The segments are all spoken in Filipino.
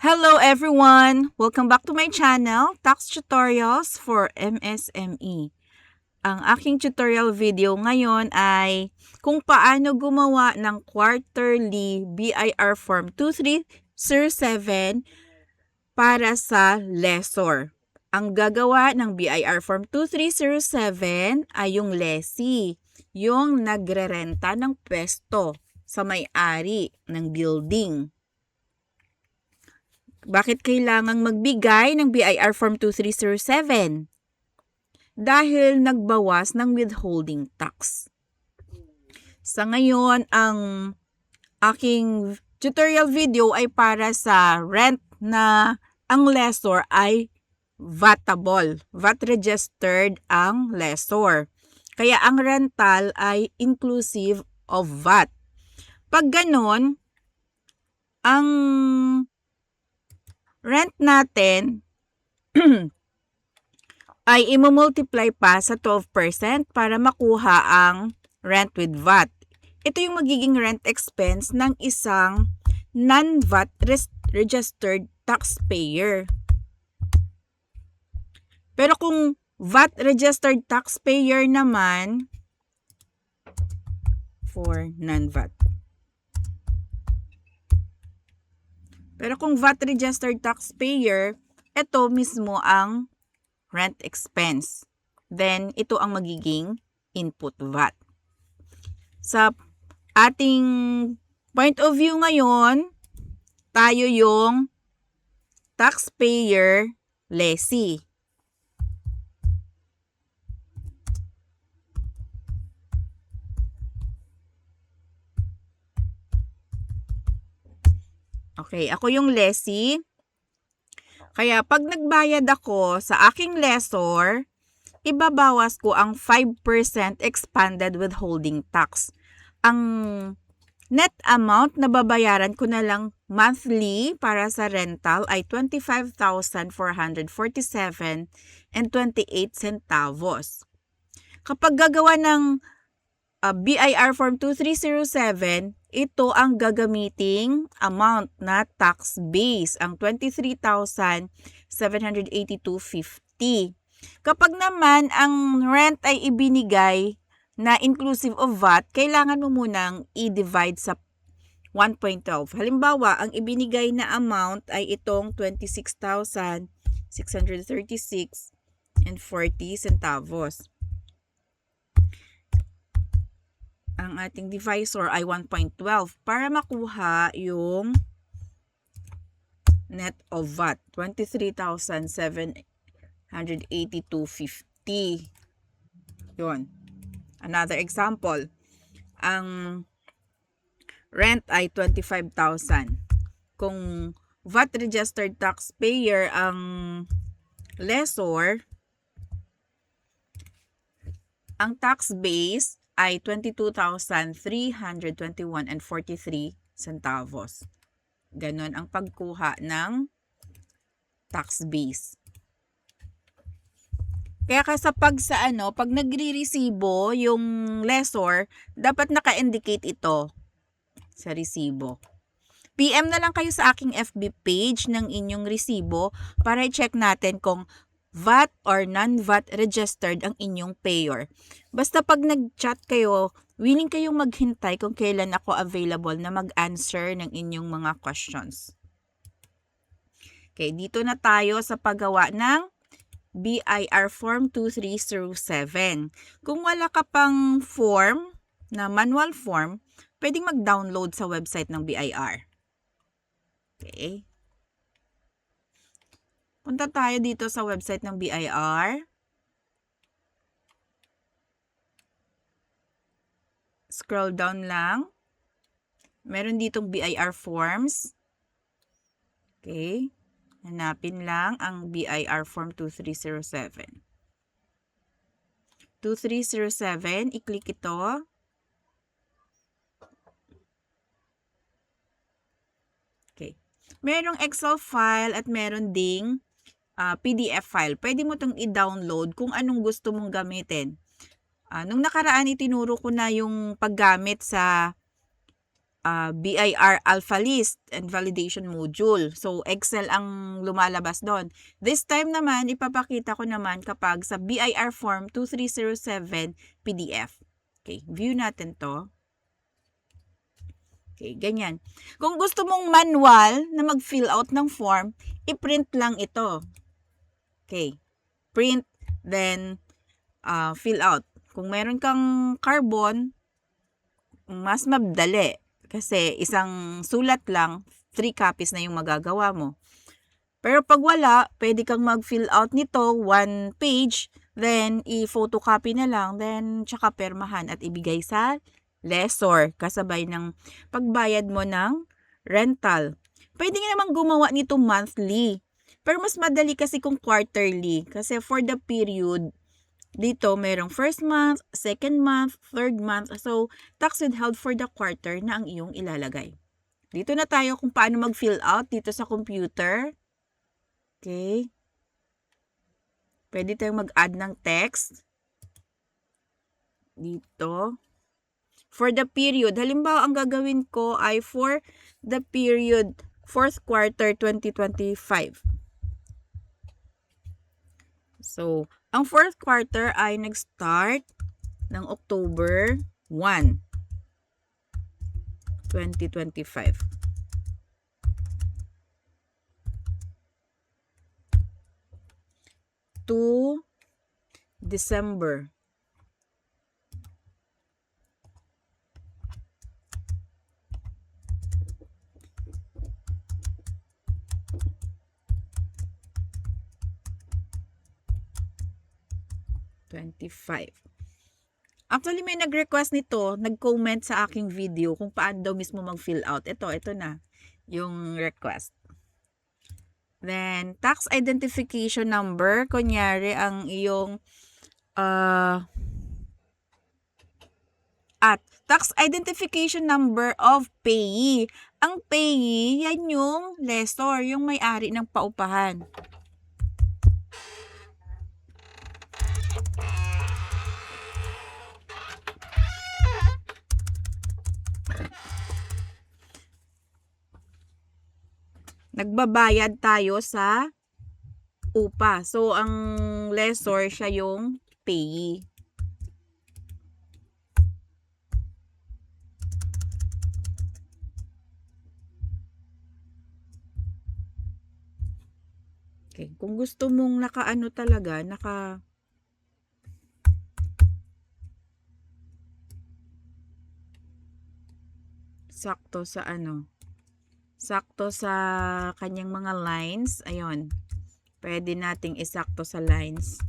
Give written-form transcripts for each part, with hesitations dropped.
Hello everyone! Welcome back to my channel, Tax Tutorials for MSME. Ang aking tutorial video ngayon ay kung paano gumawa ng quarterly BIR Form 2307 para sa lessor. Ang gagawa ng BIR Form 2307 ay yung lessee, yung nagrerenta ng pwesto sa may-ari ng building. Bakit kailangang magbigay ng BIR Form 2307? Dahil nagbawas ng withholding tax. Sa ngayon, ang aking tutorial video ay para sa rent na ang lessor ay VATable. VAT registered ang lessor. Kaya ang rental ay inclusive of VAT. Pag ganon, ang rent natin ay i-multiply pa sa 12% para makuha ang rent with VAT. Ito yung magiging rent expense ng isang non-VAT registered taxpayer. Pero kung VAT registered taxpayer naman, for non-VAT. Pero kung VAT registered taxpayer, ito mismo ang rent expense. Then, ito ang magiging input VAT. Sa ating point of view ngayon, tayo yung taxpayer lessee. Okay, ako yung lessee. Kaya pag nagbayad ako sa aking lessor, ibabawas ko ang 5% expanded withholding tax. Ang net amount na babayaran ko na lang monthly para sa rental ay 25,447 and 28 centavos. Kapag gagawa ng BIR Form 2307, ito ang gagamiting amount na tax base, ang 23,782.50. Kapag naman ang rent ay ibinigay na inclusive of VAT, kailangan mo munang i-divide sa 1.12. Halimbawa, ang ibinigay na amount ay itong 26,636 and 40 centavos. Ang ating divisor ay 1.12 para makuha yung net of VAT, 23,782.50. Yun. Another example, ang rent ay 25,000. Kung VAT registered taxpayer ang lessor, ang tax base ay 22,321 and 43 centavos. Ganon ang pagkuha ng tax base. Kaya pag nagre-resibo yung lessor, dapat naka-indicate ito sa resibo. PM na lang kayo sa aking FB page ng inyong resibo para i-check natin kung VAT or non-VAT registered ang inyong payer. Basta pag nag-chat kayo, willing kayong maghintay kung kailan ako available na mag-answer ng inyong mga questions. Okay, dito na tayo sa paggawa ng BIR Form 2307. Kung wala ka pang form na manual form, pwedeng mag-download sa website ng BIR. Okay. Punta tayo dito sa website ng BIR. Scroll down lang. Meron ditong BIR forms. Okay. Hanapin lang ang BIR Form 2307. 2307, i-click ito. Okay. Merong Excel file at meron ding PDF file. Pwede mo itong i-download kung anong gusto mong gamitin. Nung nakaraan, itinuro ko na yung paggamit sa BIR Alpha List and Validation Module. So, Excel ang lumalabas doon. This time naman, ipapakita ko naman kapag sa BIR Form 2307 PDF. Okay, view natin to. Okay, ganyan. Kung gusto mong manual na mag-fill out ng form, i-print lang ito. Okay, print, then fill out. Kung meron kang carbon, mas madali. Kasi isang sulat lang, 3 copies na yung magagawa mo. Pero pag wala, pwede kang mag-fill out nito, 1 page, then i-photocopy na lang, then tsaka permahan at ibigay sa lessor kasabay ng pagbayad mo ng rental. Pwede nga naman gumawa nito monthly. Pero mas madali kasi kung quarterly. Kasi for the period, dito, merong first month, second month, third month. So, tax withheld for the quarter na ang iyong ilalagay. Dito na tayo kung paano mag-fill out dito sa computer. Okay. Pwede tayong mag-add ng text. Dito. For the period, halimbawa, ang gagawin ko ay for the period 4th quarter 2025. So, ang 4th quarter ay nag-start ng October 1, 2025. To December. Actually, may nag-request nito, nag-comment sa aking video kung paano daw mismo mag-fill out. Ito na, yung request. Then, tax identification number, kunyari ang iyong at tax identification number of payee. Ang payee, yan yung lessor, yung may-ari ng paupahan. Nagbabayad tayo sa upa. So, ang lessor, siya yung payee. Okay. Kung gusto mong nakaano talaga, sakto sa sakto sa kanyang mga lines, ayun, pwede nating isakto sa lines.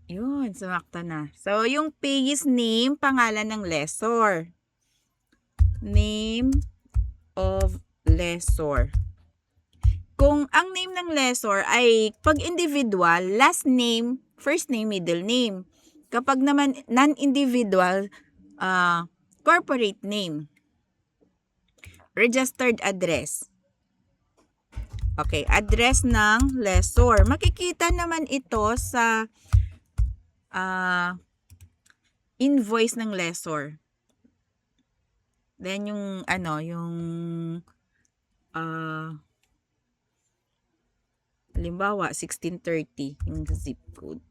Yun, sumakto na. So, yung payee's name, pangalan ng lessor. Name of lessor. Kung ang name ng lessor ay pag individual, last name, first name, middle name. Kapag naman non-individual, corporate name. Registered address. Okay, address ng lessor. Makikita naman ito sa invoice ng lessor. Then yung halimbawa 1630 yung zip code.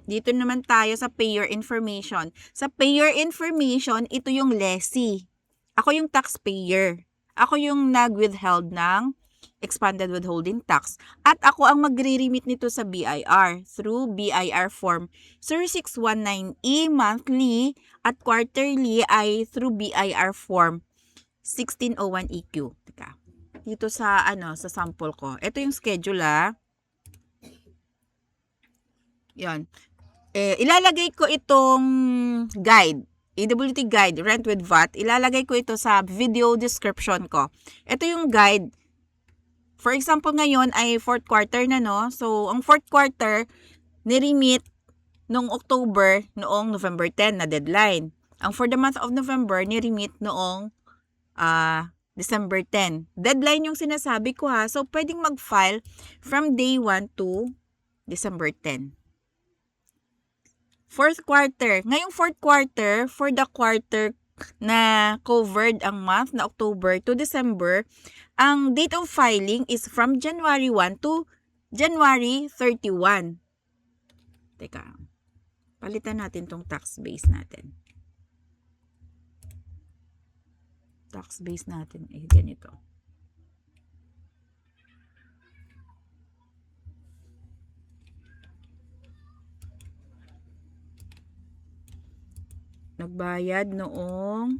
Dito naman tayo sa payer information. Sa payer information, ito yung lessee. Ako yung taxpayer. Ako yung nag-withheld ng expanded withholding tax. At ako ang magre-remit nito sa BIR through BIR form 0619E monthly at quarterly ay through BIR form 1601EQ. Teka. Dito sa sa sample ko. Ito yung schedule Yan. Ilalagay ko itong guide. EWT guide, rent with VAT. Ilalagay ko ito sa video description ko. Ito yung guide. For example, ngayon ay 4th quarter na, no? So, ang 4th quarter, niremit noong October, noong November 10 na deadline. Ang for the month of November, niremit noong December 10. Deadline yung sinasabi ko So, pwedeng mag-file from day 1 to December 10. 4th quarter. Ngayong 4th quarter, for the quarter na covered ang month na October to December, ang date of filing is from January 1 to January 31. Teka, palitan natin tong tax base natin. Tax base natin ganito. Nagbayad noong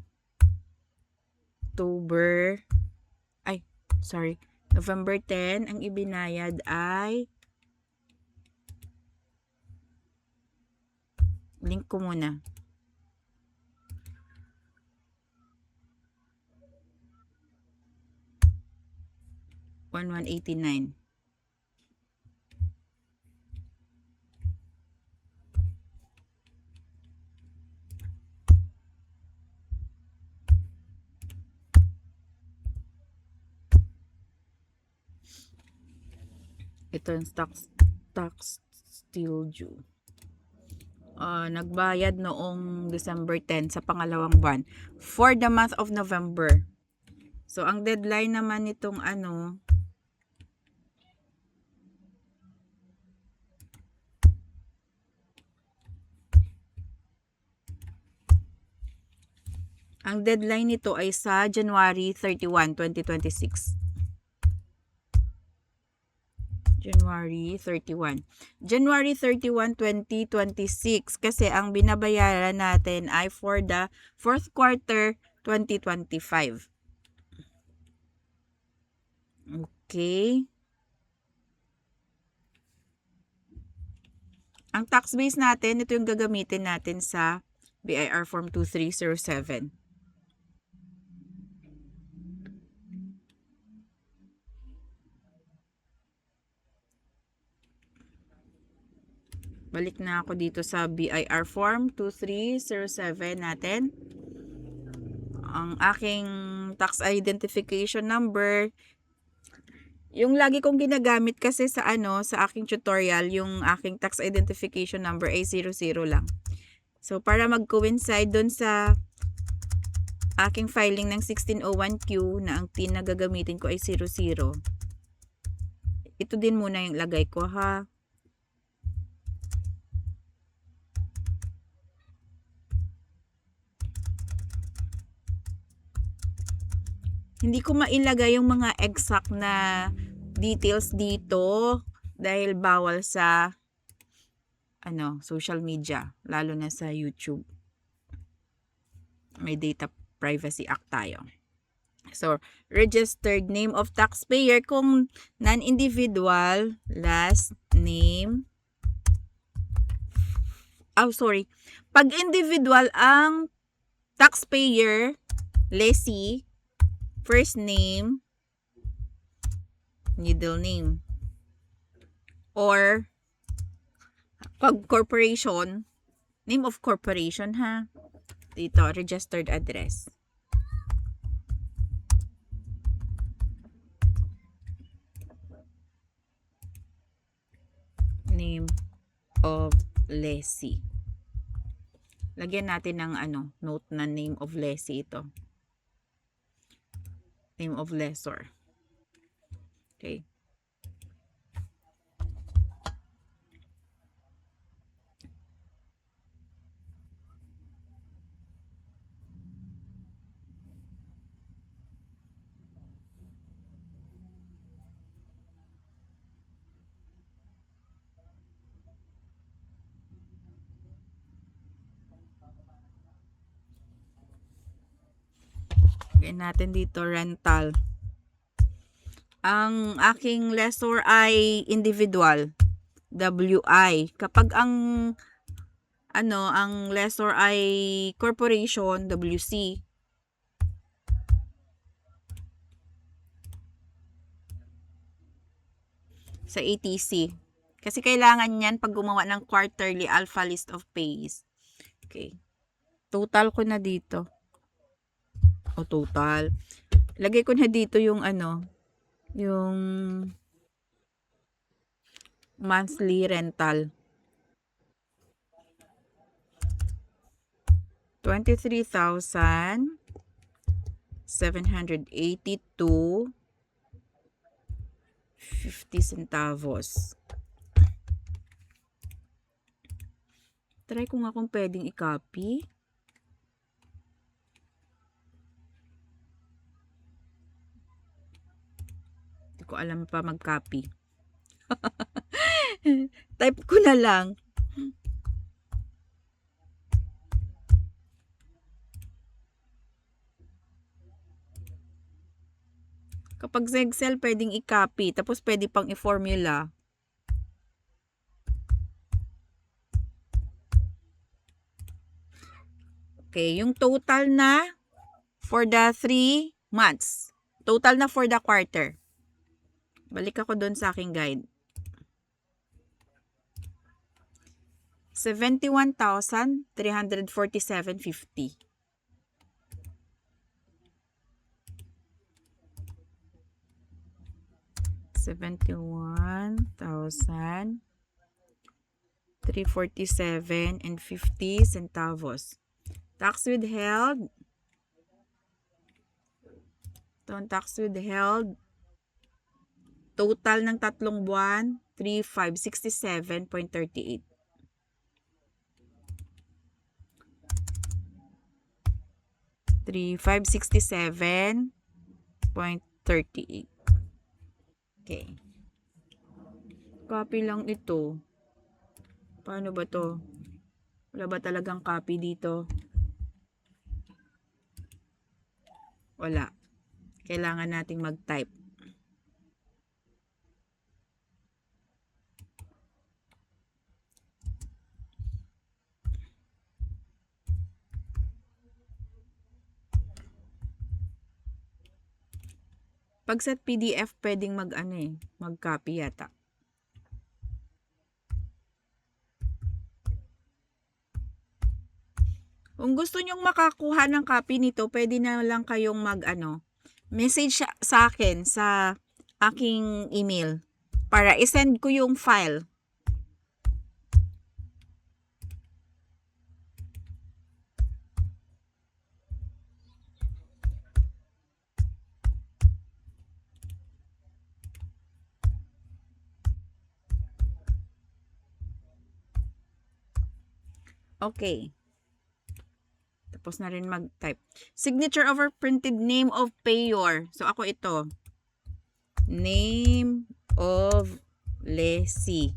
November 10, ang ibinayad ay link ko muna. $1,189. Ito yung tax still due. Nagbayad noong December 10 sa pangalawang buwan for the month of November. So, ang deadline naman nitong ang deadline nito ay sa January 31, 2026. January 31. January 31, 2026 kasi ang binabayaran natin ay for the 4th quarter 2025. Okay. Ang tax base natin, ito yung gagamitin natin sa BIR form 2307. Balik na ako dito sa BIR form 2307 natin. Ang aking tax identification number, yung lagi kong ginagamit kasi sa sa aking tutorial, yung aking tax identification number ay 00 lang. So, para mag-coincide dun sa aking filing ng 1601Q na ang PIN na gagamitin ko ay 00. Ito din muna yung lagay ko Hindi ko mailagay yung mga exact na details dito dahil bawal sa social media, lalo na sa YouTube. May Data Privacy Act tayo. So, registered name of taxpayer kung non-individual, last name. Pag individual ang taxpayer, lessee, first name, middle name. Or, pag corporation, name of corporation dito, registered address. Name of lessee. Lagyan natin ng note na name of lessee ito. Name of lessor. Okay. Lagyan natin dito rental. Ang aking lessor ay individual, WI. Kapag ang lessor ay corporation, WC. Sa ATC. Kasi kailangan yan pag gumawa ng quarterly alpha list of pays. Okay. Total ko na dito. O total. Lagay ko na dito yung yung monthly rental. 23,782 50 centavos. Try ko nga kung pwedeng i-copy. Hindi ko alam pa mag-copy. Type ko na lang. Kapag sa Excel, pwedeng i-copy. Tapos pwede pang i-formula. Okay, yung total na for the 3 months. Total na for the quarter. Balik ako doon sa aking guide. 71,347.50. $71,347.50. Tax withheld. Ito ang tax withheld. Total ng 3 buwan, 3,567.38. $3,567.38. Okay. Copy lang ito. Paano ba to? Wala ba talagang copy dito? Wala. Kailangan nating mag-type. Pag sa PDF, pwedeng mag-copy yata. Kung gusto nyong makakuha ng copy nito, pwede na lang kayong message sa akin sa aking email para isend ko yung file. Okay. Tapos na rin mag-type. Signature over printed name of payor. So, ako ito. Name of lessee.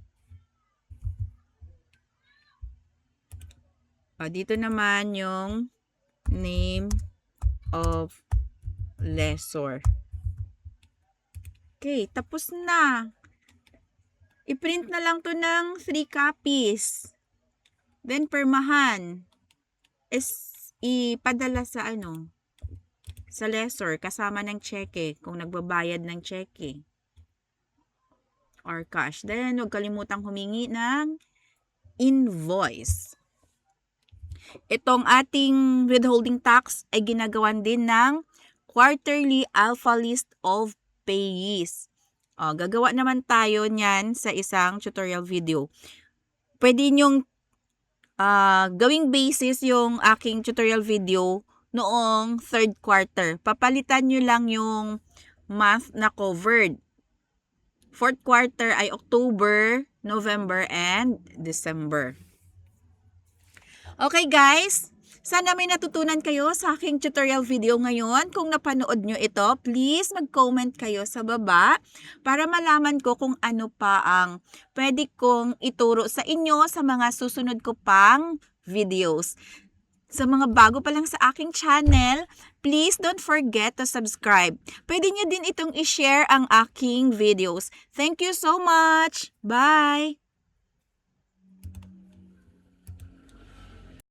Dito naman yung name of lessor. Okay, tapos na. I-print na lang to ng 3 copies. Then, permahan. Ipadala sa sa lessor kasama ng cheque kung nagbabayad ng cheque or cash. Then, huwag kalimutang humingi ng invoice. Itong ating withholding tax ay ginagawan din ng quarterly alpha list of payees. Gagawa naman tayo niyan sa isang tutorial video. Pwede nyong gawing basis yung aking tutorial video noong 3rd quarter. Papalitan nyo lang yung month na covered. 4th quarter ay October, November, and December. Okay guys, sana may natutunan kayo sa aking tutorial video ngayon. Kung napanood nyo ito, please mag-comment kayo sa baba para malaman ko kung ano pa ang pwede kong ituro sa inyo sa mga susunod ko pang videos. Sa mga bago pa lang sa aking channel, please don't forget to subscribe. Pwede nyo din itong i-share ang aking videos. Thank you so much! Bye!